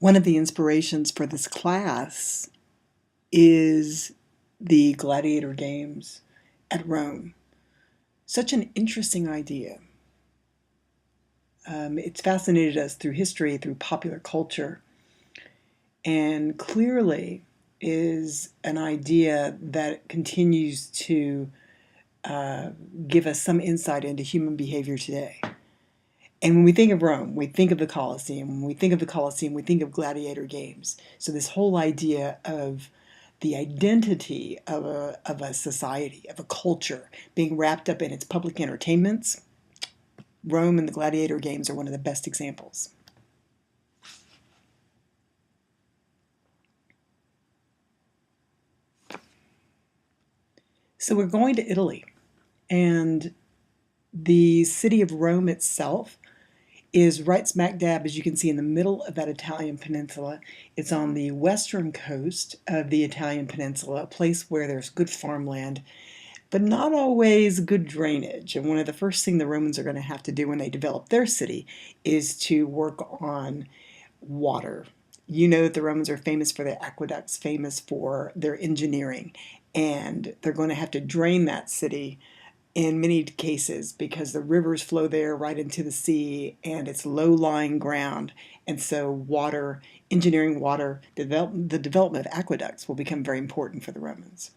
One of the inspirations for this class is the gladiator games at Rome. Such an interesting idea. It's fascinated us through history, through popular culture, and clearly is an idea that continues to give us some insight into human behavior today. And when we think of Rome, we think of the Colosseum. When we think of the Colosseum, we think of gladiator games. So this whole idea of the identity of a society, of a culture, being wrapped up in its public entertainments, Rome and the gladiator games are one of the best examples. So we're going to Italy, and the city of Rome itself is right smack dab, as you can see, in the middle of that Italian peninsula. It's on the western coast of the Italian peninsula, a place where there's good farmland, but not always good drainage. And one of the first things the Romans are going to have to do when they develop their city is to work on water. You know that the Romans are famous for their aqueducts, famous for their engineering, and they're going to have to drain that city in many cases because the rivers flow there right into the sea and it's low-lying ground. And so water, engineering water, the development of aqueducts will become very important for the Romans.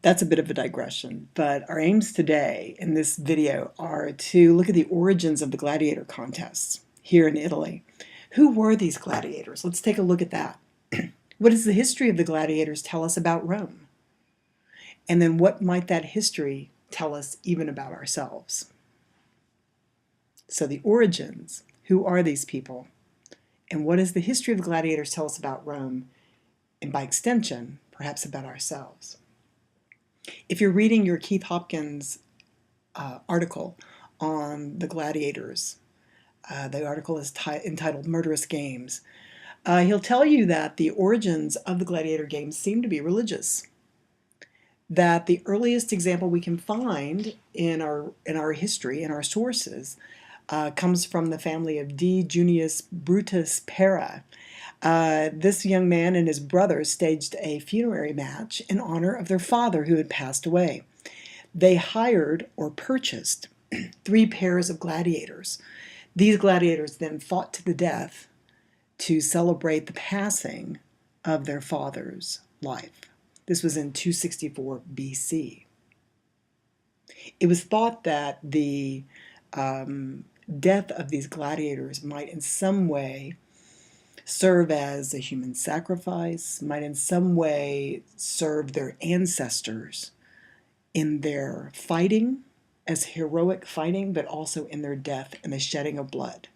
That's a bit of a digression, but our aims today in this video are to look at the origins of the gladiator contests here in Italy. Who were these gladiators? Let's take a look at that. What does the history of the gladiators tell us about Rome? And then what might that history tell us even about ourselves? So the origins, who are these people? And what does the history of the gladiators tell us about Rome? And by extension, perhaps about ourselves. If you're reading your Keith Hopkins article on the gladiators, the article is entitled Murderous Games, he'll tell you that the origins of the gladiator games seem to be religious. That the earliest example we can find in our history, in our sources, comes from the family of D. Junius Brutus Pera. This young man and his brother staged a funerary match in honor of their father who had passed away. They hired or purchased 3 pairs of gladiators. These gladiators then fought to the death to celebrate the passing of their father's life. This was in 264 BC. It was thought that the death of these gladiators might in some way serve as a human sacrifice, might in some way serve their ancestors in their fighting, as heroic fighting, but also in their death and the shedding of blood.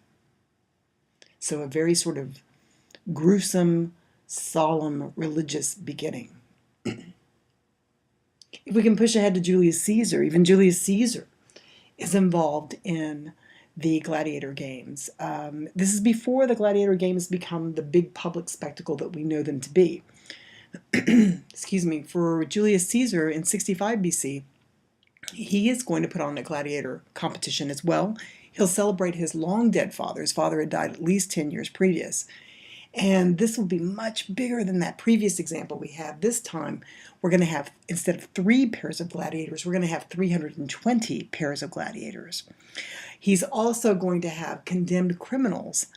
So a very sort of gruesome, solemn, religious beginning. If we can push ahead to Julius Caesar, even Julius Caesar is involved in the gladiator games. This is before the gladiator games become the big public spectacle that we know them to be. Excuse me, for Julius Caesar in 65 BC, he is going to put on a gladiator competition as well. He'll celebrate his long dead father. His father had died at least 10 years previous. And this will be much bigger than that previous example we had. This time, we're going to have, instead of 3 pairs of gladiators, we're going to have 320 pairs of gladiators. He's also going to have condemned criminals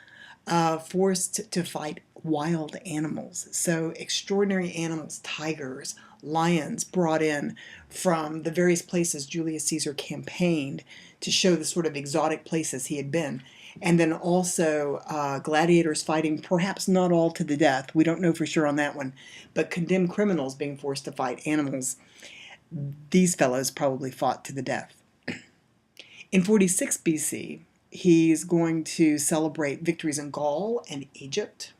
forced to fight wild animals. So extraordinary animals, tigers, lions, brought in from the various places Julius Caesar campaigned to show the sort of exotic places he had been. And then also gladiators fighting, perhaps not all to the death, we don't know for sure on that one, but condemned criminals being forced to fight animals. These fellows probably fought to the death. In 46 BC, he's going to celebrate victories in Gaul and Egypt.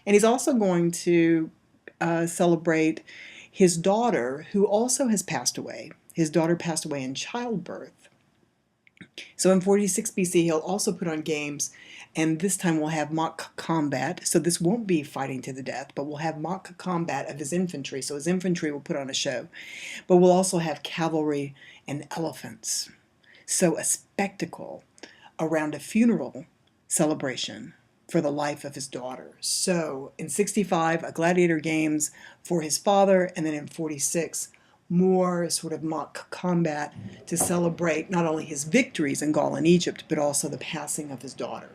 And he's also going to celebrate his daughter, who also has passed away. His daughter passed away in childbirth. So in 46 BC, he'll also put on games, and this time we'll have mock combat. So this won't be fighting to the death, but we'll have mock combat of his infantry. So his infantry will put on a show. But we'll also have cavalry and elephants. So a spectacle around a funeral celebration for the life of his daughter. So in 65, a gladiator games for his father, and then in 46, more sort of mock combat to celebrate not only his victories in Gaul and Egypt, but also the passing of his daughter.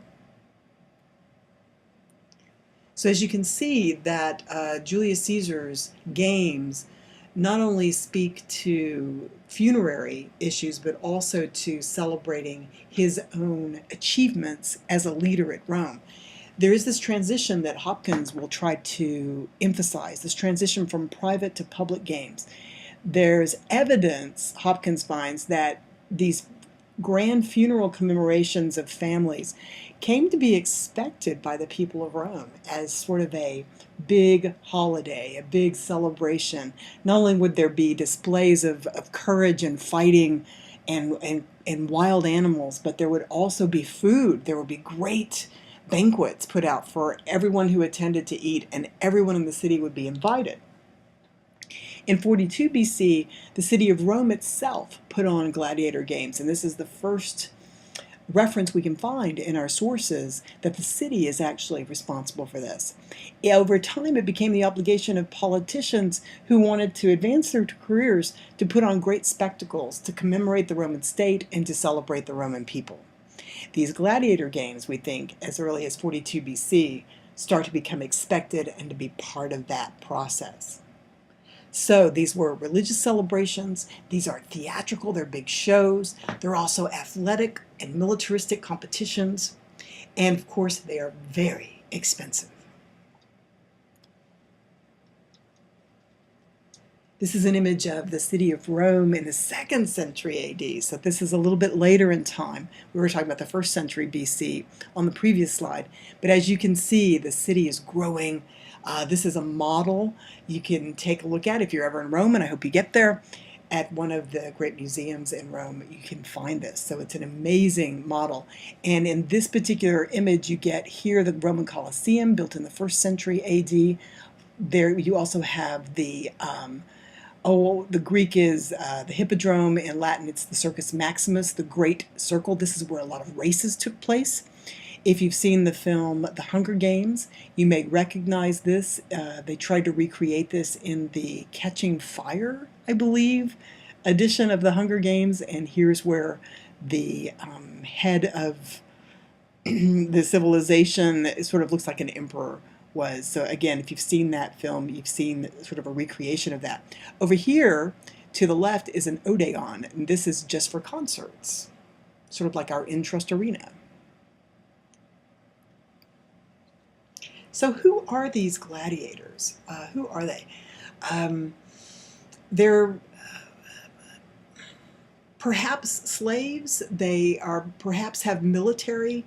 So as you can see that Julius Caesar's games not only speak to funerary issues, but also to celebrating his own achievements as a leader at Rome. There is this transition that Hopkins will try to emphasize, this transition from private to public games. There's evidence, Hopkins finds, that these grand funeral commemorations of families came to be expected by the people of Rome as sort of a big holiday, a big celebration. Not only would there be displays of courage and fighting and wild animals, but there would also be food. There would be great banquets put out for everyone who attended to eat, and everyone in the city would be invited. In 42 BC, the city of Rome itself put on gladiator games, and this is the first reference we can find in our sources that the city is actually responsible for this. Over time, it became the obligation of politicians who wanted to advance their careers to put on great spectacles to commemorate the Roman state and to celebrate the Roman people. These gladiator games, we think, as early as 42 BC, start to become expected and to be part of that process. So these were religious celebrations, these are theatrical, they're big shows, they're also athletic and militaristic competitions, and of course they are very expensive. This is an image of the city of Rome in the 2nd century AD, so this is a little bit later in time. We were talking about the 1st century BC on the previous slide, but as you can see, the city is growing. This is a model you can take a look at if you're ever in Rome, and I hope you get there. At one of the great museums in Rome, you can find this. So it's an amazing model. And in this particular image, you get here the Roman Colosseum built in the 1st century AD. There you also have the Greek is the Hippodrome. In Latin, it's the Circus Maximus, the Great Circle. This is where a lot of races took place. If you've seen the film The Hunger Games, you may recognize this. They tried to recreate this in the Catching Fire, I believe, edition of The Hunger Games, and here's where the head of the civilization, it sort of looks like an emperor, was. So again, if you've seen that film, you've seen sort of a recreation of that. Over here, to the left, is an Odeon, and this is just for concerts, sort of like our In-Trust Arena. So who are these gladiators? Who are they? They're perhaps slaves. They are perhaps have military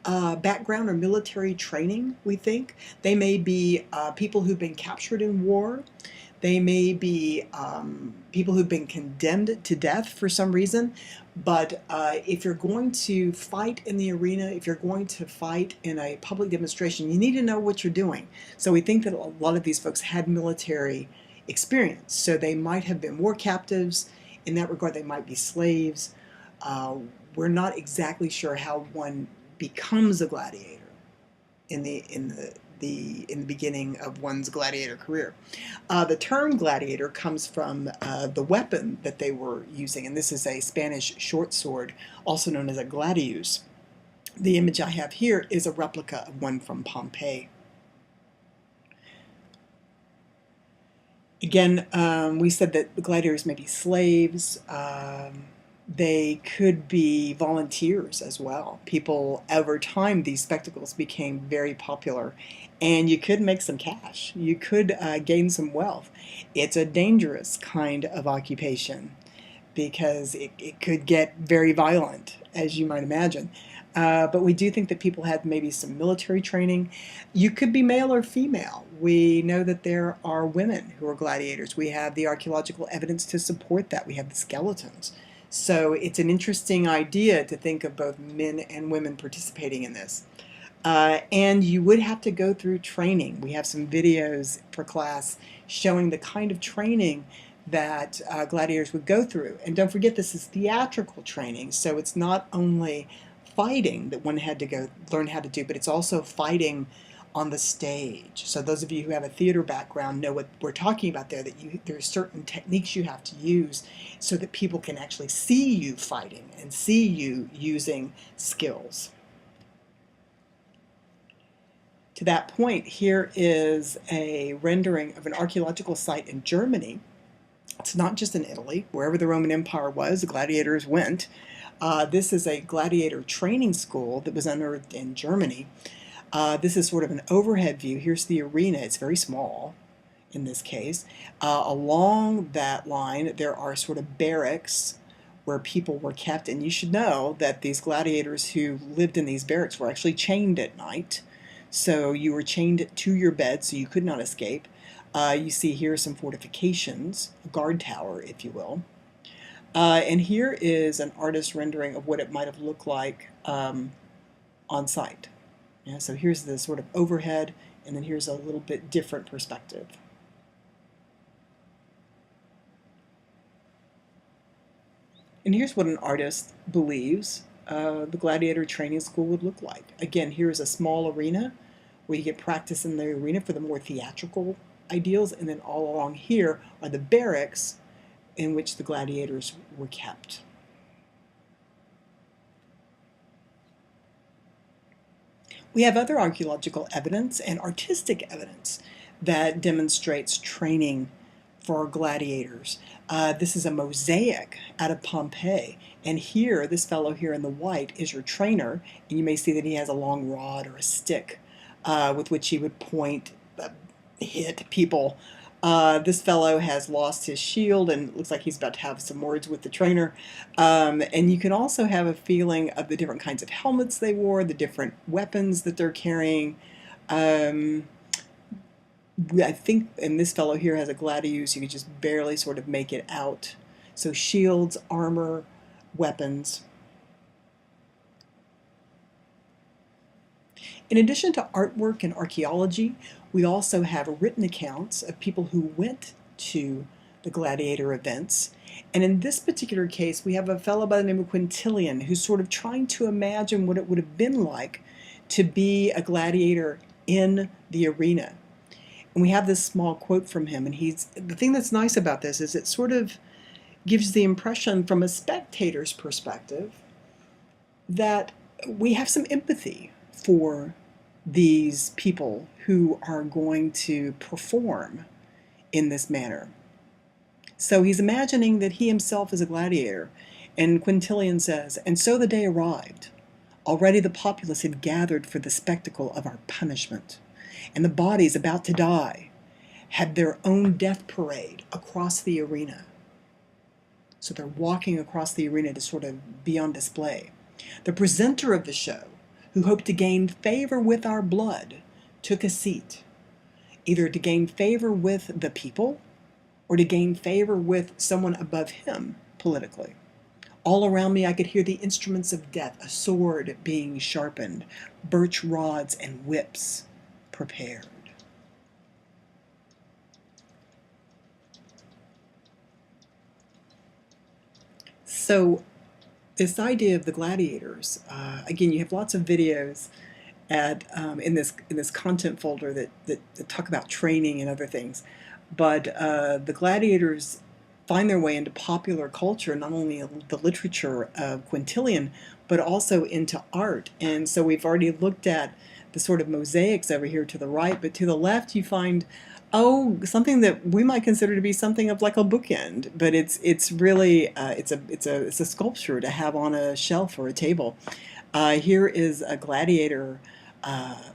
background or military training, we think. They may be people who've been captured in war. They may be people who've been condemned to death for some reason. But if you're going to fight in the arena, if you're going to fight in a public demonstration, you need to know what you're doing. So we think that a lot of these folks had military experience. So they might have been war captives. In that regard, they might be slaves. We're not exactly sure how one becomes a gladiator in the beginning of one's gladiator career. The term gladiator comes from the weapon that they were using, and this is a Spanish short sword, also known as a gladius. The image I have here is a replica of one from Pompeii. Again, we said that the gladiators may be slaves. They could be volunteers as well. People, over time, these spectacles became very popular, and you could make some cash. You could gain some wealth. It's a dangerous kind of occupation because it could get very violent, as you might imagine. But we do think that people had maybe some military training. You could be male or female. We know that there are women who are gladiators. We have the archaeological evidence to support that. We have the skeletons. So it's an interesting idea to think of both men and women participating in this. And you would have to go through training. We have some videos for class showing the kind of training that gladiators would go through. And don't forget, this is theatrical training, so it's not only fighting that one had to go learn how to do, but it's also fighting on the stage. So those of you who have a theater background know what we're talking about there, that there's certain techniques you have to use so that people can actually see you fighting and see you using skills. To that point, here is a rendering of an archaeological site in Germany. It's not just in Italy. Wherever the Roman Empire was, the gladiators went. This is a gladiator training school that was unearthed in Germany. This is sort of an overhead view. Here's the arena. It's very small in this case. Along that line, there are sort of barracks where people were kept. And you should know that these gladiators who lived in these barracks were actually chained at night. So you were chained to your bed, so you could not escape. You see here some fortifications, a guard tower, if you will. And here is an artist rendering of what it might have looked like on site. Yeah, so here's the sort of overhead, and then here's a little bit different perspective. And here's what an artist believes the gladiator training school would look like. Again, here is a small arena where you get practice in the arena for the more theatrical ideals, and then all along here are the barracks in which the gladiators were kept. We have other archaeological evidence and artistic evidence that demonstrates training for gladiators. This is a mosaic out of Pompeii, and here, this fellow here in the white is your trainer, and you may see that he has a long rod or a stick with which he would point, hit people. This fellow has lost his shield and looks like he's about to have some words with the trainer. And you can also have a feeling of the different kinds of helmets they wore, the different weapons that they're carrying. I think, and this fellow here has a gladius, you could just barely sort of make it out. So shields, armor, weapons. In addition to artwork and archaeology, we also have written accounts of people who went to the gladiator events. And in this particular case, we have a fellow by the name of Quintilian who's sort of trying to imagine what it would have been like to be a gladiator in the arena. And we have this small quote from him, and the thing that's nice about this is it sort of gives the impression from a spectator's perspective that we have some empathy for these people who are going to perform in this manner. So he's imagining that he himself is a gladiator, and Quintilian says, "And so the day arrived. Already the populace had gathered for the spectacle of our punishment, and the bodies about to die had their own death parade across the arena." So they're walking across the arena to sort of be on display. The presenter of the show, who hoped to gain favor with our blood, took a seat, either to gain favor with the people or to gain favor with someone above him politically. All around me I could hear the instruments of death, a sword being sharpened, birch rods and whips prepared. So this idea of the gladiators, again, you have lots of videos in this content folder that talk about training and other things. But the gladiators find their way into popular culture, not only the literature of Quintilian, but also into art. And so we've already looked at the sort of mosaics over here to the right, but to the left you find, something that we might consider to be something of like a bookend, but it's really it's a sculpture to have on a shelf or a table. Here is a gladiator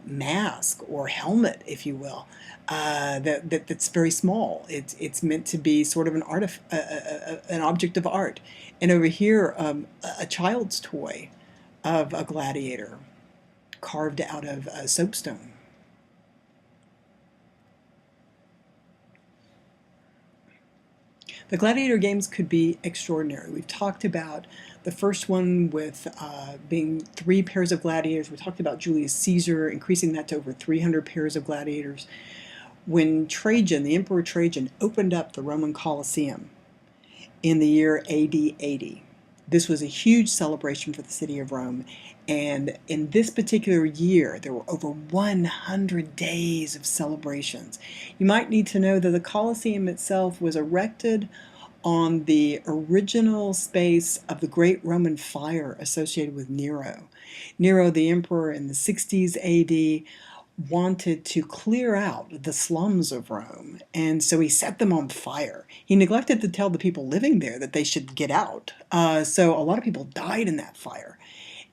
mask or helmet, if you will, that's very small. It's meant to be sort of an object of art. And over here, a child's toy of a gladiator carved out of soapstone. The gladiator games could be extraordinary. We've talked about the first one with being 3 pairs of gladiators. We talked about Julius Caesar increasing that to over 300 pairs of gladiators. When Trajan, the Emperor Trajan, opened up the Roman Colosseum in the year AD 80, This was a huge celebration for the city of Rome, and in this particular year, there were over 100 days of celebrations. You might need to know that the Colosseum itself was erected on the original space of the Great Roman Fire associated with Nero. Nero, the emperor in the 60s AD, wanted to clear out the slums of Rome, and so he set them on fire. He neglected to tell the people living there that they should get out. So a lot of people died in that fire,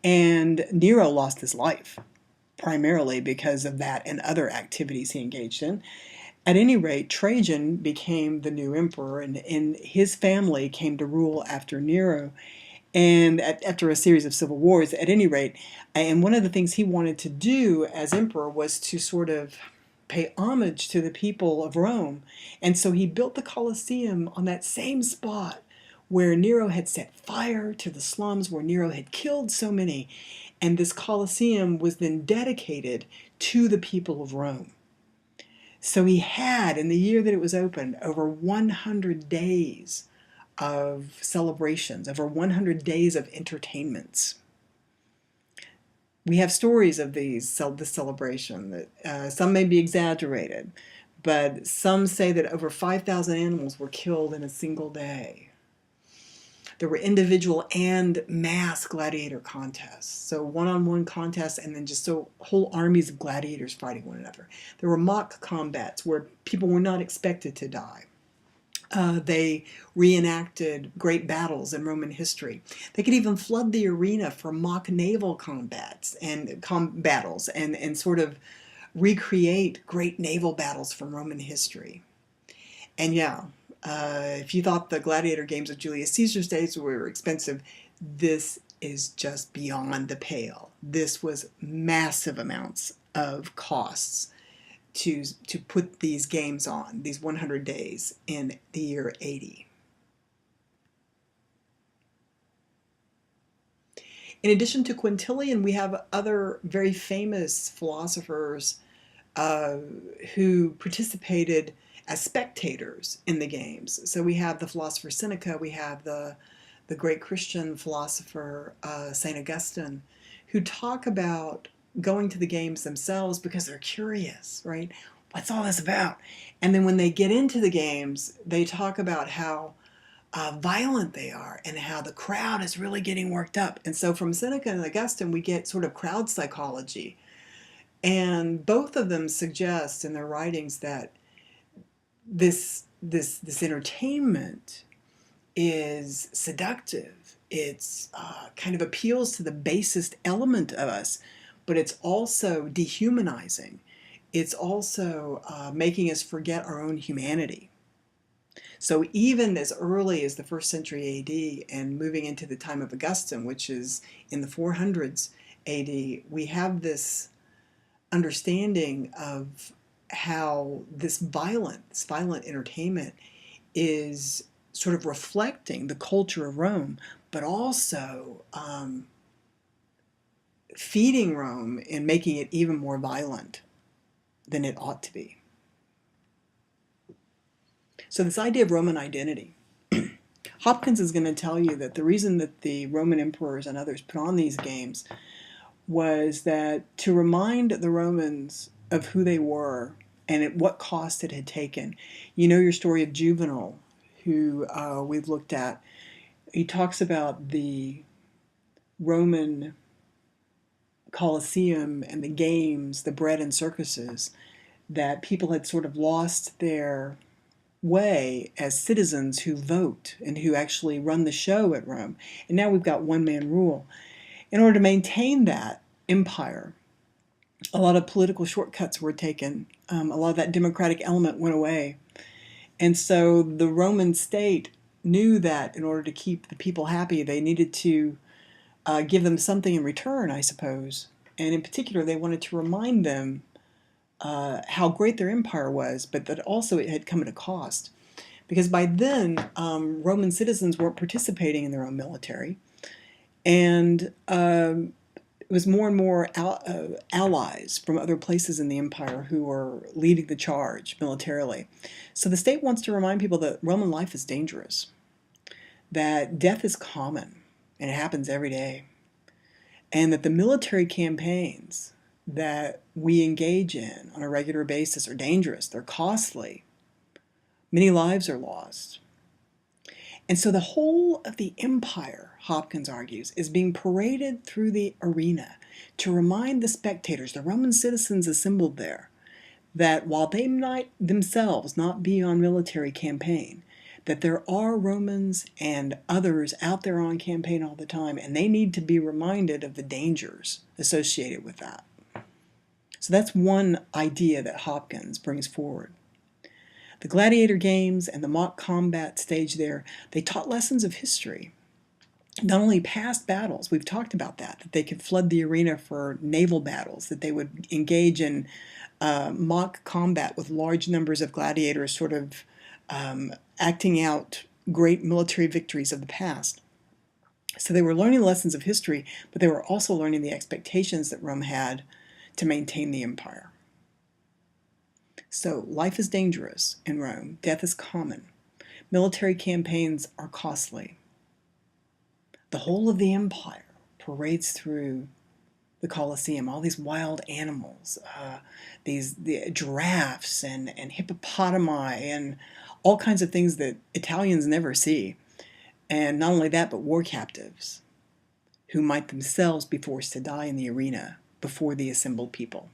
and Nero lost his life, primarily because of that and other activities he engaged in. At any rate, Trajan became the new emperor, and his family came to rule after Nero, and after a series of civil wars, at any rate. And one of the things he wanted to do as emperor was to sort of pay homage to the people of Rome. And so he built the Colosseum on that same spot where Nero had set fire to the slums, where Nero had killed so many. And this Colosseum was then dedicated to the people of Rome. So he had, in the year that it was opened, over 100 days of celebrations, over 100 days of entertainments. We have stories of this celebration that some may be exaggerated, but some say that over 5,000 animals were killed in a single day. There were individual and mass gladiator contests, so one-on-one contests, and then just so whole armies of gladiators fighting one another. There were mock combats where people were not expected to die. They reenacted great battles in Roman history. They could even flood the arena for mock naval combats and battles and sort of recreate great naval battles from Roman history. And yeah, if you thought the gladiator games of Julius Caesar's days were expensive, this is just beyond the pale. This was massive amounts of costs to put these games on, these 100 days in the year 80. In addition to Quintilian, we have other very famous philosophers who participated as spectators in the games. So we have the philosopher Seneca, we have the great Christian philosopher St. Augustine, who talk about going to the games themselves because they're curious, right? What's all this about? And then when they get into the games, they talk about how violent they are and how the crowd is really getting worked up. And so from Seneca and Augustine, we get sort of crowd psychology. And both of them suggest in their writings that this entertainment is seductive. It's kind of appeals to the basest element of us, but it's also dehumanizing. It's also making us forget our own humanity. So even as early as the 1st century AD and moving into the time of Augustine, which is in the 400s AD, we have this understanding of how this violent entertainment is sort of reflecting the culture of Rome, but also feeding Rome and making it even more violent than it ought to be. So this idea of Roman identity. Hopkins is going to tell you that the reason that the Roman emperors and others put on these games was that to remind the Romans of who they were and at what cost it had taken. You know your story of Juvenal, who we've looked at. He talks about the Roman Colosseum and the games, the bread and circuses, that people had sort of lost their way as citizens who vote and who actually run the show at Rome. And now we've got one-man rule. In order to maintain that empire, a lot of political shortcuts were taken. A lot of that democratic element went away. And so the Roman state knew that in order to keep the people happy, they needed to give them something in return, I suppose. And in particular, they wanted to remind them how great their empire was, but that also it had come at a cost. Because by then, Roman citizens weren't participating in their own military. And it was more and more allies from other places in the empire who were leading the charge militarily. So the state wants to remind people that Roman life is dangerous, that death is common, and it happens every day. And that the military campaigns that we engage in on a regular basis are dangerous, they're costly. Many lives are lost. And so the whole of the empire, Hopkins argues, is being paraded through the arena to remind the spectators, the Roman citizens assembled there, that while they might themselves not be on military campaign, that there are Romans and others out there on campaign all the time, and they need to be reminded of the dangers associated with that. So that's one idea that Hopkins brings forward. The gladiator games and the mock combat stage there, they taught lessons of history. Not only past battles, we've talked about that they could flood the arena for naval battles, that they would engage in mock combat with large numbers of gladiators, sort of acting out great military victories of the past. So they were learning lessons of history, but they were also learning the expectations that Rome had to maintain the empire. So life is dangerous in Rome. Death is common. Military campaigns are costly. The whole of the empire parades through the Colosseum, all these wild animals, the giraffes and hippopotami and all kinds of things that Italians never see. And not only that, but war captives who might themselves be forced to die in the arena before the assembled people.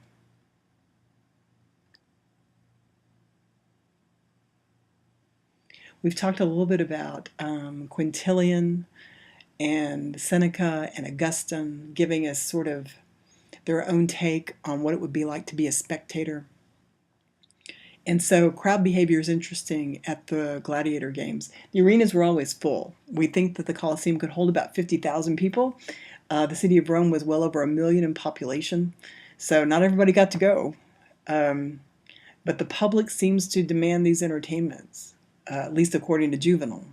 We've talked a little bit about Quintilian and Seneca and Augustine giving us sort of their own take on what it would be like to be a spectator. And so crowd behavior is interesting at the gladiator games. The arenas were always full. We think that the Colosseum could hold about 50,000 people. The city of Rome was well over 1 million in population, so not everybody got to go. But the public seems to demand these entertainments, at least according to Juvenal.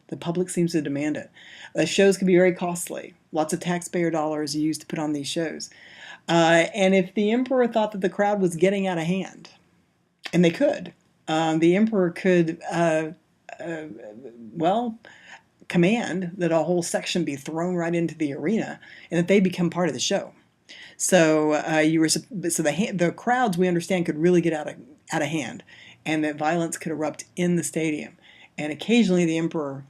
The public seems to demand it. The shows can be very costly. Lots of taxpayer dollars are used to put on these shows. And if the emperor thought that the crowd was getting out of hand, and they could, the emperor could, command that a whole section be thrown right into the arena and that they become part of the show. So the crowds, we understand, could really get out of hand, and that violence could erupt in the stadium. And occasionally the emperor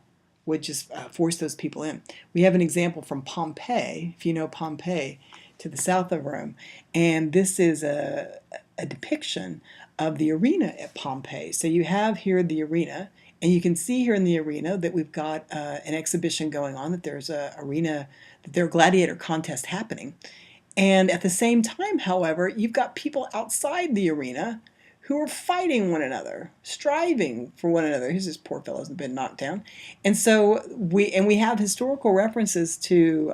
would just force those people in. We have an example from Pompeii, if you know Pompeii, to the south of Rome. And this is a depiction of the arena at Pompeii. So you have here the arena, and you can see here in the arena that we've got an exhibition going on, that there's a arena, that there are gladiator contests happening. And at the same time, however, you've got people outside the arena who are fighting one another, striving for one another. Here's this poor fellows have been knocked down. And so we have historical references to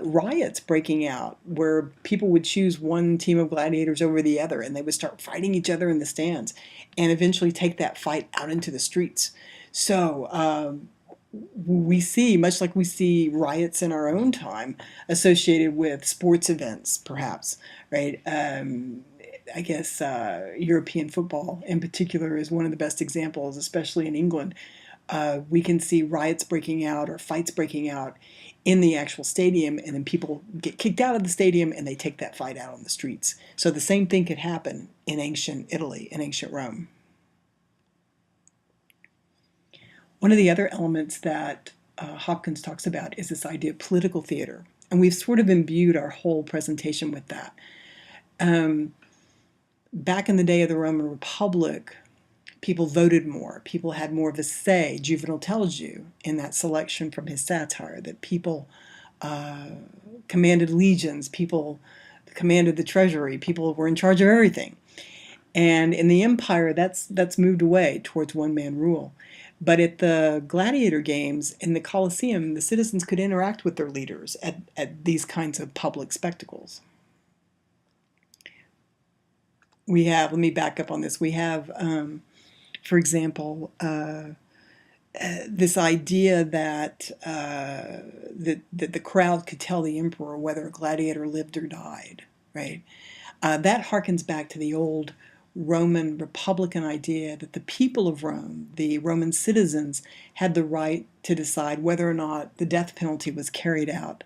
riots breaking out where people would choose one team of gladiators over the other, and they would start fighting each other in the stands and eventually take that fight out into the streets. So we see, much like we see riots in our own time associated with sports events, perhaps, right? I guess European football in particular is one of the best examples, especially in England. We can see riots breaking out or fights breaking out in the actual stadium, and then people get kicked out of the stadium and they take that fight out on the streets. So the same thing could happen in ancient Italy, in ancient Rome. One of the other elements that Hopkins talks about is this idea of political theater, and we've sort of imbued our whole presentation with that. Back in the day of the Roman Republic, people voted more. People had more of a say. Juvenal tells you in that selection from his satire that people commanded legions, people commanded the treasury, people were in charge of everything. And in the empire, that's moved away towards one-man rule. But at the gladiator games in the Colosseum, the citizens could interact with their leaders at these kinds of public spectacles. We have, let me back up on this, we have, for example, this idea that, that the crowd could tell the emperor whether a gladiator lived or died, right? That harkens back to the old Roman republican idea that the people of Rome, the Roman citizens, had the right to decide whether or not the death penalty was carried out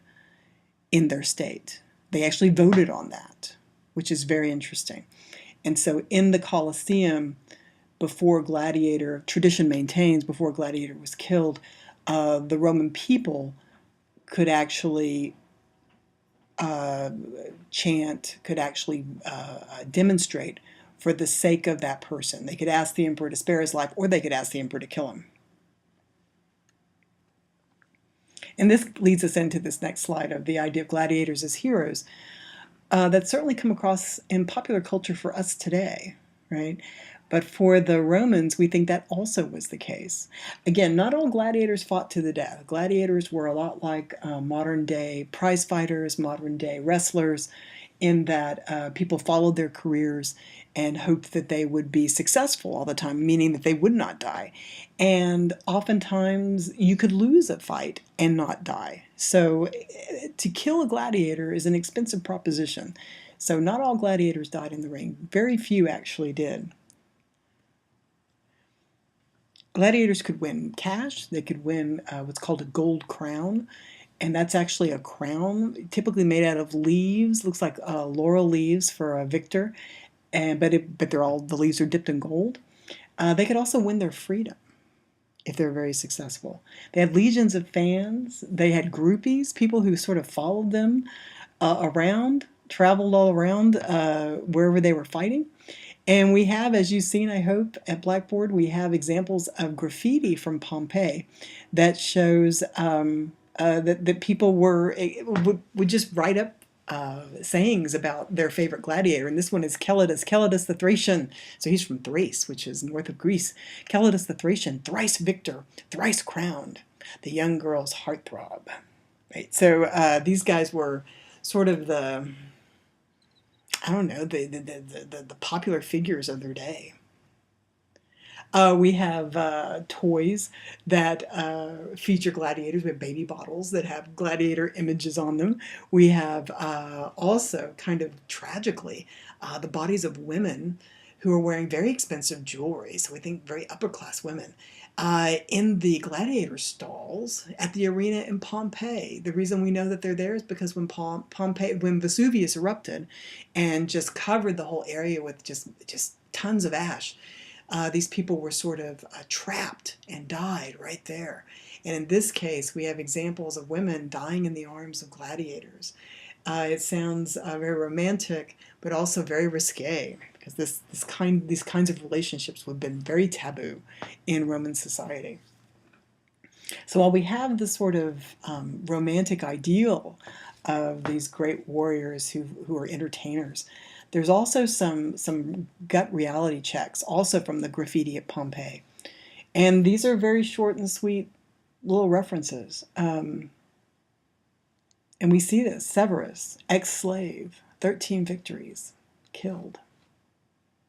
in their state. They actually voted on that, which is very interesting. And so in the Colosseum, before Gladiator, tradition maintains, before Gladiator was killed, the Roman people could actually chant, could actually demonstrate for the sake of that person. They could ask the emperor to spare his life, or they could ask the emperor to kill him. And this leads us into this next slide of the idea of gladiators as heroes. That's certainly come across in popular culture for us today, right? But for the Romans, we think that also was the case. Again, not all gladiators fought to the death. Gladiators were a lot like modern-day prize fighters, modern-day wrestlers, in that people followed their careers and hoped that they would be successful all the time, meaning that they would not die. And oftentimes you could lose a fight and not die. So to kill a gladiator is an expensive proposition. So not all gladiators died in the ring. Very few actually did. Gladiators could win cash. They could win what's called a gold crown. And that's actually a crown, typically made out of leaves. Looks like laurel leaves for a victor. But the leaves are dipped in gold. They could also win their freedom if they're very successful. They had legions of fans. They had groupies, people who sort of followed them around, traveled all around wherever they were fighting. And we have, as you've seen, I hope, at Blackboard, we have examples of graffiti from Pompeii that shows that people would just write up sayings about their favorite gladiator. And this one is Celadus the Thracian. So he's from Thrace, which is north of Greece. Celadus the Thracian, thrice victor, thrice crowned, the young girl's heartthrob. Right. So these guys were sort of the, I don't know, the popular figures of their day. We have toys that feature gladiators. We have baby bottles that have gladiator images on them. We have also, kind of tragically, the bodies of women who are wearing very expensive jewelry, so we think very upper class women, in the gladiator stalls at the arena in Pompeii. The reason we know that they're there is because when Vesuvius erupted and just covered the whole area with just tons of ash, these people were sort of trapped and died right there. And in this case, we have examples of women dying in the arms of gladiators. It sounds very romantic, but also very risque, because these kinds of relationships would have been very taboo in Roman society. So while we have this sort of romantic ideal of these great warriors who are entertainers, there's also some gut reality checks, also from the graffiti at Pompeii. And these are very short and sweet little references. And we see this: Severus, ex-slave, 13 victories, killed.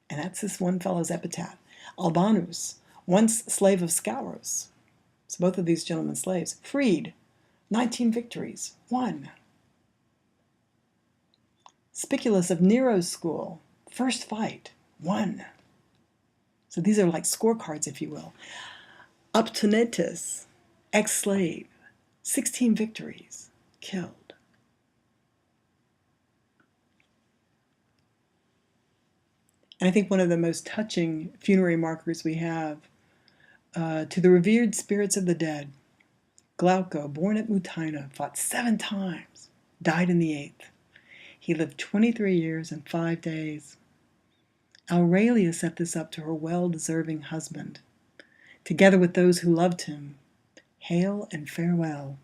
And that's this one fellow's epitaph. Albanus, once slave of Scaurus. So both of these gentlemen slaves. Freed, 19 victories, 1. Spiculus of Nero's school, first fight, 1. So these are like scorecards, if you will. Optonetus, ex-slave, 16 victories, killed. And I think one of the most touching funerary markers we have, to the revered spirits of the dead, Glauco, born at Mutina, fought 7 times, died in the 8th. He lived 23 years and 5 days. Aurelia set this up to her well-deserving husband, together with those who loved him. Hail and farewell.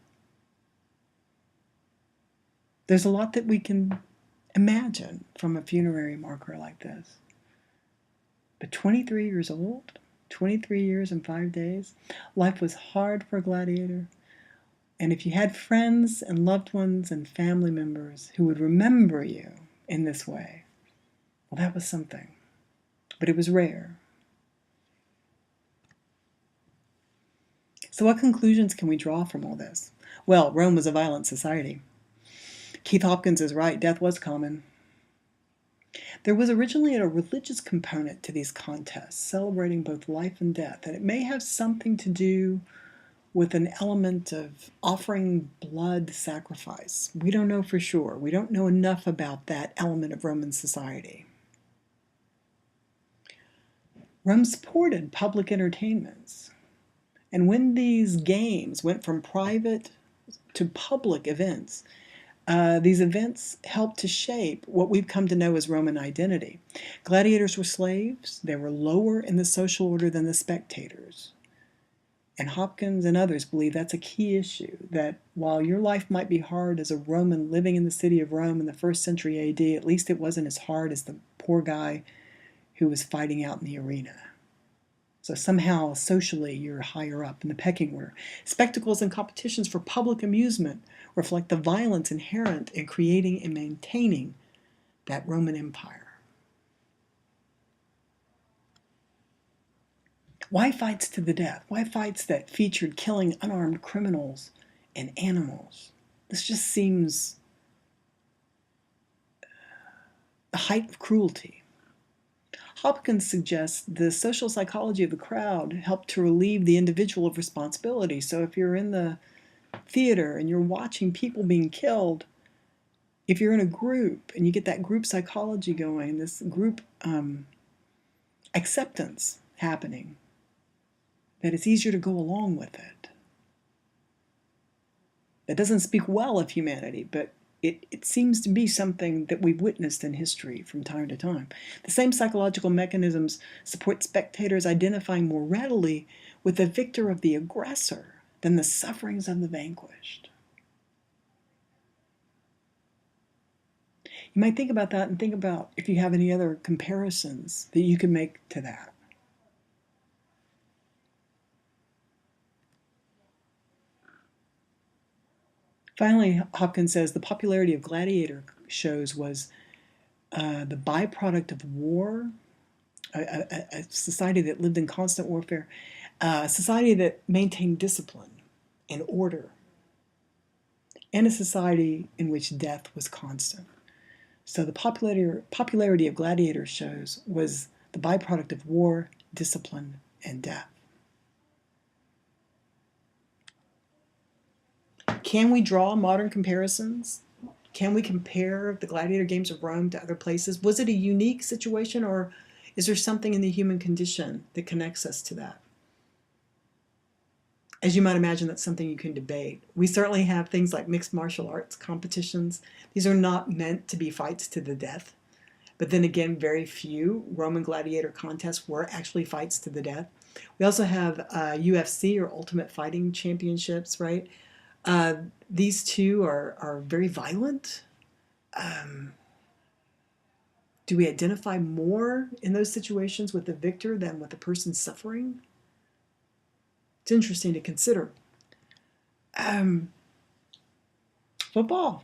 There's a lot that we can imagine from a funerary marker like this. But 23 years old, 23 years and 5 days, life was hard for a gladiator. And if you had friends and loved ones and family members who would remember you in this way, well, that was something. But it was rare. So what conclusions can we draw from all this? Well, Rome was a violent society. Keith Hopkins is right, death was common. There was originally a religious component to these contests, celebrating both life and death, and it may have something to do with an element of offering blood sacrifice. We don't know for sure. We don't know enough about that element of Roman society. Rome supported public entertainments, and when these games went from private to public events, these events helped to shape what we've come to know as Roman identity. Gladiators were slaves. They were lower in the social order than the spectators. And Hopkins and others believe that's a key issue, that while your life might be hard as a Roman living in the city of Rome in the 1st century AD, at least it wasn't as hard as the poor guy who was fighting out in the arena. So somehow, socially, you're higher up in the pecking order. Spectacles and competitions for public amusement reflect the violence inherent in creating and maintaining that Roman Empire. Why fights to the death? Why fights that featured killing unarmed criminals and animals? This just seems the height of cruelty. Hopkins suggests the social psychology of the crowd helped to relieve the individual of responsibility. So if you're in the theater and you're watching people being killed, if you're in a group and you get that group psychology going, this group acceptance happening, that it's easier to go along with it. That doesn't speak well of humanity, but it seems to be something that we've witnessed in history from time to time. The same psychological mechanisms support spectators identifying more readily with the victor of the aggressor than the sufferings of the vanquished. You might think about that and think about if you have any other comparisons that you can make to that. Finally, Hopkins says the popularity of gladiator shows was the byproduct of war, a society that lived in constant warfare, a society that maintained discipline and order, and a society in which death was constant. So the popularity of gladiator shows was the byproduct of war, discipline, and death. Can we draw modern comparisons? Can we compare the gladiator games of Rome to other places? Was it a unique situation, or is there something in the human condition that connects us to that? As you might imagine, that's something you can debate. We certainly have things like mixed martial arts competitions. These are not meant to be fights to the death. But then again, very few Roman gladiator contests were actually fights to the death. We also have UFC, or Ultimate Fighting Championships, right? These two are very violent. Do we identify more in those situations with the victor than with the person suffering? It's interesting to consider. Football.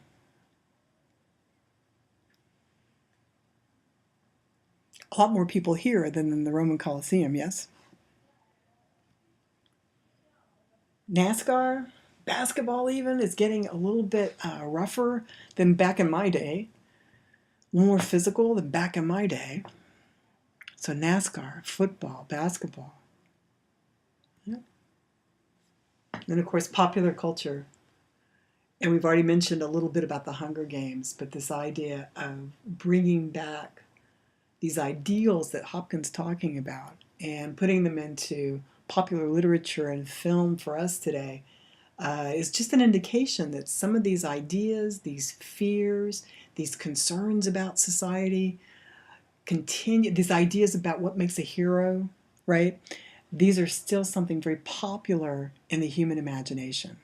A lot more people here than in the Roman Colosseum, yes? NASCAR, basketball even, is getting a little bit rougher than back in my day. A little more physical than back in my day. So NASCAR, football, basketball. Yeah. And of course, popular culture. And we've already mentioned a little bit about the Hunger Games, but this idea of bringing back these ideals that Hopkins is talking about and putting them into popular literature and film for us today is just an indication that some of these ideas, these fears, these concerns about society continue, these ideas about what makes a hero, right? These are still something very popular in the human imagination.